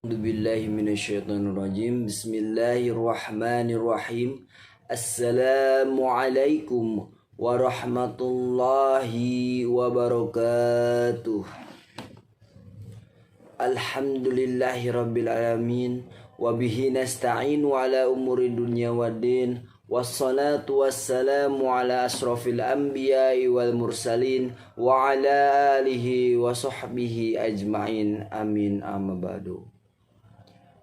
A'udzubillahi minasyaitonirrajim. Bismillahirrahmanirrahim. Assalamualaikum warahmatullahi wabarakatuh. Alhamdulillahi rabbil alamin. Wabihi nasta'inu ala umuri dunya waddin. Wassalatu wassalamu ala asrafil anbiya'i wal mursalin wa ala alihi wa sahbihi ajma'in. Amin amma ba'du.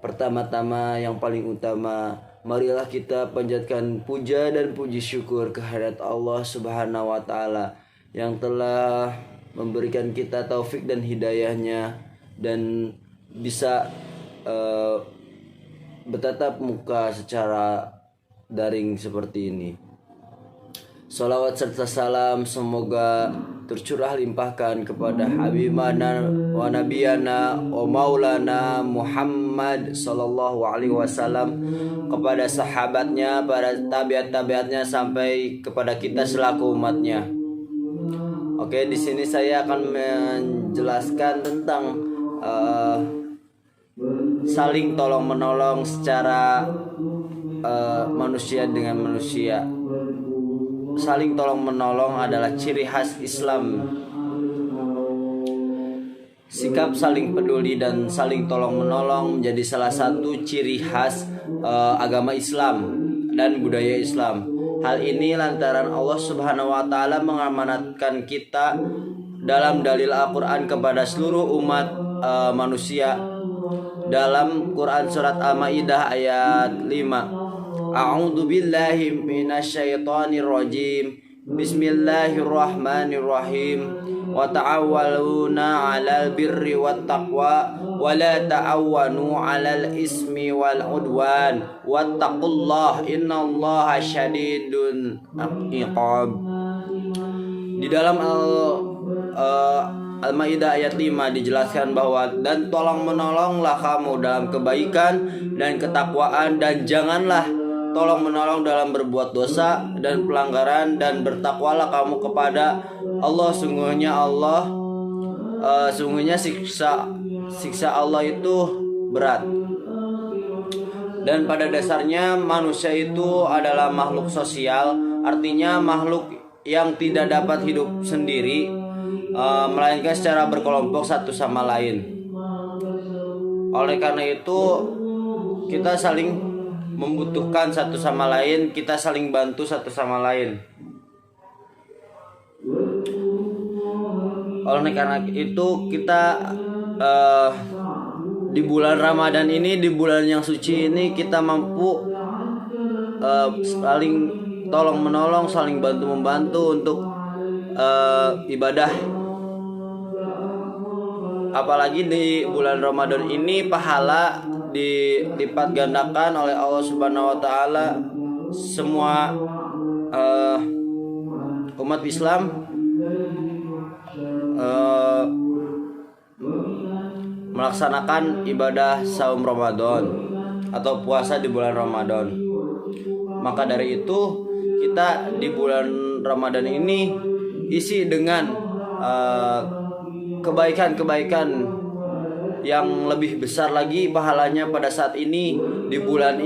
Pertama-tama yang paling utama, marilah kita panjatkan puja dan puji syukur kehadirat Allah Subhanahu wa taala yang telah memberikan kita taufik dan hidayahnya dan bisa bertatap muka secara daring seperti ini. Salawat serta salam semoga tercurah limpahkan kepada Habibana wa Nabiyana wa Maulana Muhammad sallallahu alaihi wasallam, kepada sahabatnya, para tabiat-tabiatnya sampai kepada kita selaku umatnya. Oke, di sini saya akan menjelaskan tentang saling tolong menolong secara manusia dengan manusia. Saling tolong menolong adalah ciri khas Islam. Sikap saling peduli dan saling tolong menolong menjadi salah satu ciri khas agama Islam dan budaya Islam. Hal ini lantaran Allah Subhanahu wa taala mengamanatkan kita dalam dalil Al-Qur'an kepada seluruh umat manusia. Dalam Quran surat Al-Maidah ayat 5. A'udzu billahi minasyaitonir rajim. Bismillahirrahmanirrahim. Wa ta'awwaluna 'alal birri wat taqwa wa la ta'awwanu 'alal ismi wal 'udwan wattaqullaha innallaha syadidul iqab. Di dalam Al-Maidah ayat 5 dijelaskan bahwa dan tolong menolonglah kamu dalam kebaikan dan ketakwaan, dan janganlah tolong menolong dalam berbuat dosa dan pelanggaran, dan bertakwalah kamu kepada Allah. Sungguhnya siksa Allah itu berat. Dan pada dasarnya manusia itu adalah makhluk sosial, artinya makhluk yang tidak dapat hidup sendiri, melainkan secara berkelompok satu sama lain. Oleh karena itu kita saling membutuhkan satu sama lain, kita saling bantu satu sama lain. Oleh karena itu kita di bulan Ramadan ini, di bulan yang suci ini, kita mampu saling tolong menolong, saling bantu membantu untuk ibadah. Apalagi di bulan Ramadan ini pahala dilipat gandakan oleh Allah Subhanahu wa taala. Semua umat Islam melaksanakan ibadah saum Ramadan atau puasa di bulan Ramadan. Maka dari itu kita di bulan Ramadan ini isi dengan kebaikan-kebaikan yang lebih besar lagi pahalanya pada saat ini, di bulan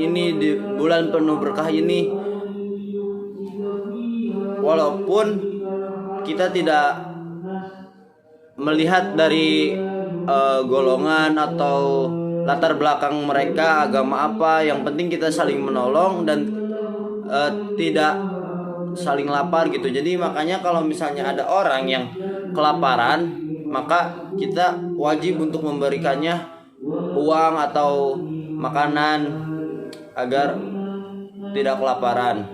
penuh berkah ini. Walaupun kita tidak melihat dari golongan atau latar belakang mereka, agama apa, yang penting kita saling menolong dan tidak saling lapar gitu. Jadi makanya kalau misalnya ada orang yang kelaparan, maka kita wajib untuk memberikannya uang atau makanan agar tidak kelaparan.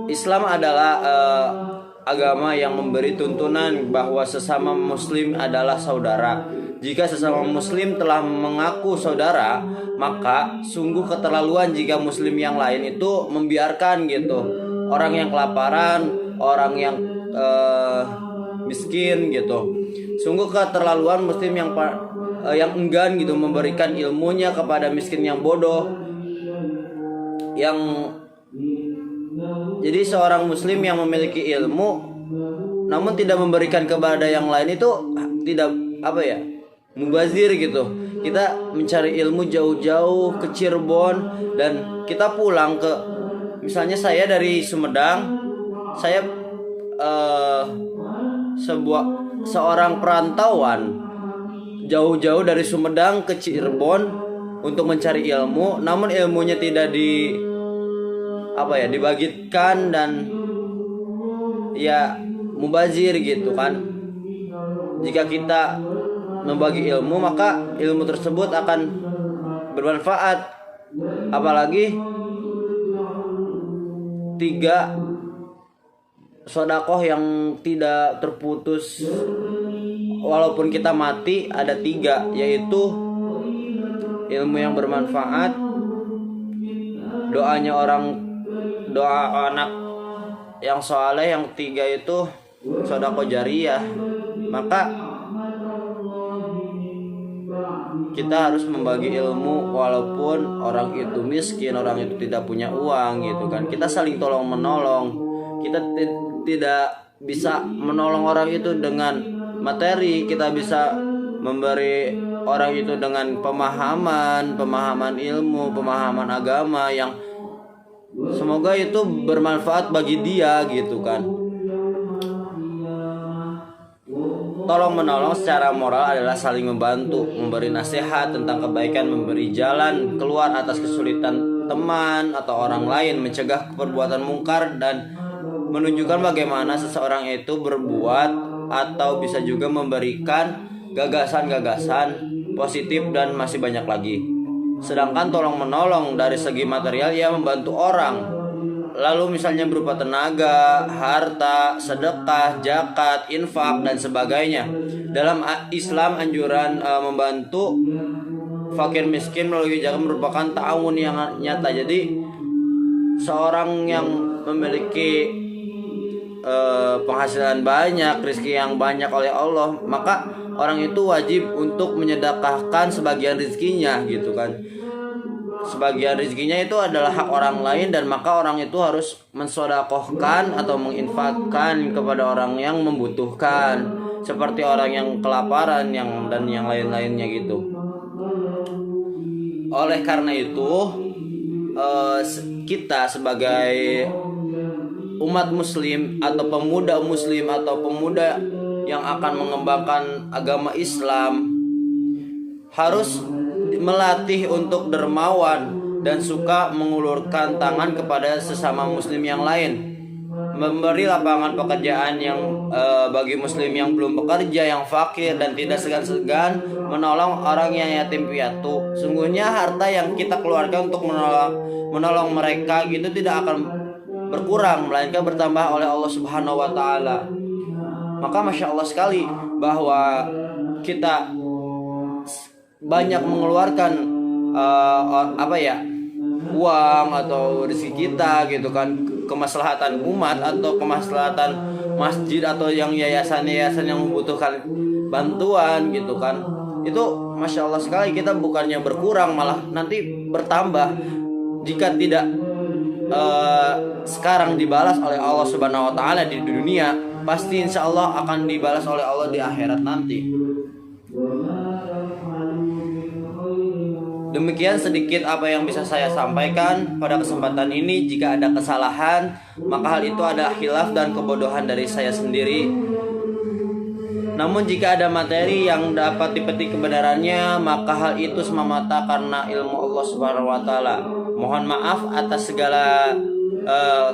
Islam adalah agama yang memberi tuntunan bahwa sesama muslim adalah saudara. Jika sesama muslim telah mengaku saudara, maka sungguh keterlaluan jika muslim yang lain itu membiarkan gitu orang yang kelaparan, orang yang miskin gitu. Sungguh keterlaluan muslim yang enggan gitu memberikan ilmunya kepada miskin yang bodoh. Jadi seorang muslim yang memiliki ilmu namun tidak memberikan kepada yang lain itu tidak mubazir gitu. Kita mencari ilmu jauh-jauh ke Cirebon dan kita pulang ke, misalnya saya dari Sumedang, saya seorang perantauan jauh-jauh dari Sumedang ke Cirebon untuk mencari ilmu, namun ilmunya tidak dibagikan dan ya mubazir gitu kan. Jika kita membagi ilmu, maka ilmu tersebut akan bermanfaat. Apalagi 3 sodakoh yang tidak terputus walaupun kita mati, ada 3, yaitu ilmu yang bermanfaat, doa anak yang soleh, yang 3 itu sodakoh jariyah. Maka kita harus membagi ilmu walaupun orang itu miskin, orang itu tidak punya uang gitu kan. Kita saling tolong menolong. Kita tidak bisa menolong orang itu dengan materi, kita bisa memberi orang itu dengan pemahaman ilmu, pemahaman agama yang semoga itu bermanfaat bagi dia gitu kan. Tolong menolong secara moral adalah saling membantu, memberi nasihat tentang kebaikan, memberi jalan keluar atas kesulitan teman atau orang lain, mencegah perbuatan mungkar, dan menunjukkan bagaimana seseorang itu berbuat, atau bisa juga memberikan gagasan-gagasan positif dan masih banyak lagi. Sedangkan tolong menolong dari segi material, ia membantu orang, lalu misalnya berupa tenaga, harta, sedekah, zakat, infak, dan sebagainya. Dalam Islam, anjuran membantu fakir miskin melalui zakat merupakan ta'awun yang nyata. Jadi seorang yang memiliki penghasilan banyak, rezeki yang banyak oleh Allah, maka orang itu wajib untuk menyedekahkan sebagian rezekinya gitu kan. Sebagian rezekinya itu adalah hak orang lain, dan maka orang itu harus mensodakohkan atau menginfakkan kepada orang yang membutuhkan, seperti orang yang kelaparan dan yang lain-lainnya gitu. Oleh karena itu kita sebagai umat muslim atau pemuda muslim atau pemuda yang akan mengembangkan agama Islam harus melatih untuk dermawan dan suka mengulurkan tangan kepada sesama muslim yang lain, memberi lapangan pekerjaan yang bagi muslim yang belum bekerja, yang fakir, dan tidak segan-segan menolong orang yang yatim piatu. Sungguhnya harta yang kita keluarkan untuk menolong mereka gitu tidak akan berkurang, melainkan bertambah oleh Allah Subhanahu wa taala. Maka Masya Allah sekali bahwa kita banyak mengeluarkan uang atau rezeki kita gitu kan, kemaslahatan umat atau kemaslahatan masjid atau yang yayasan-yayasan yang membutuhkan bantuan gitu kan. Itu Masya Allah sekali, kita bukannya berkurang malah nanti bertambah. Jika tidak sekarang dibalas oleh Allah Subhanahu wa taala di dunia, pasti insya Allah akan dibalas oleh Allah di akhirat nanti. Demikian sedikit apa yang bisa saya sampaikan pada kesempatan ini. Jika ada kesalahan, maka hal itu adalah khilaf dan kebodohan dari saya sendiri. Namun jika ada materi yang dapat dipetik kebenarannya, maka hal itu semata-mata karena ilmu Allah Subhanahu wa taala. Mohon maaf atas segala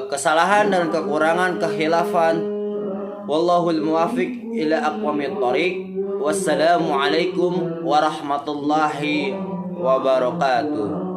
kesalahan dan kekurangan, kekhilafan. Wallahul muwaffiq ila aqwamit thoriq. Wassalamualaikum warahmatullahi wabarakatuh.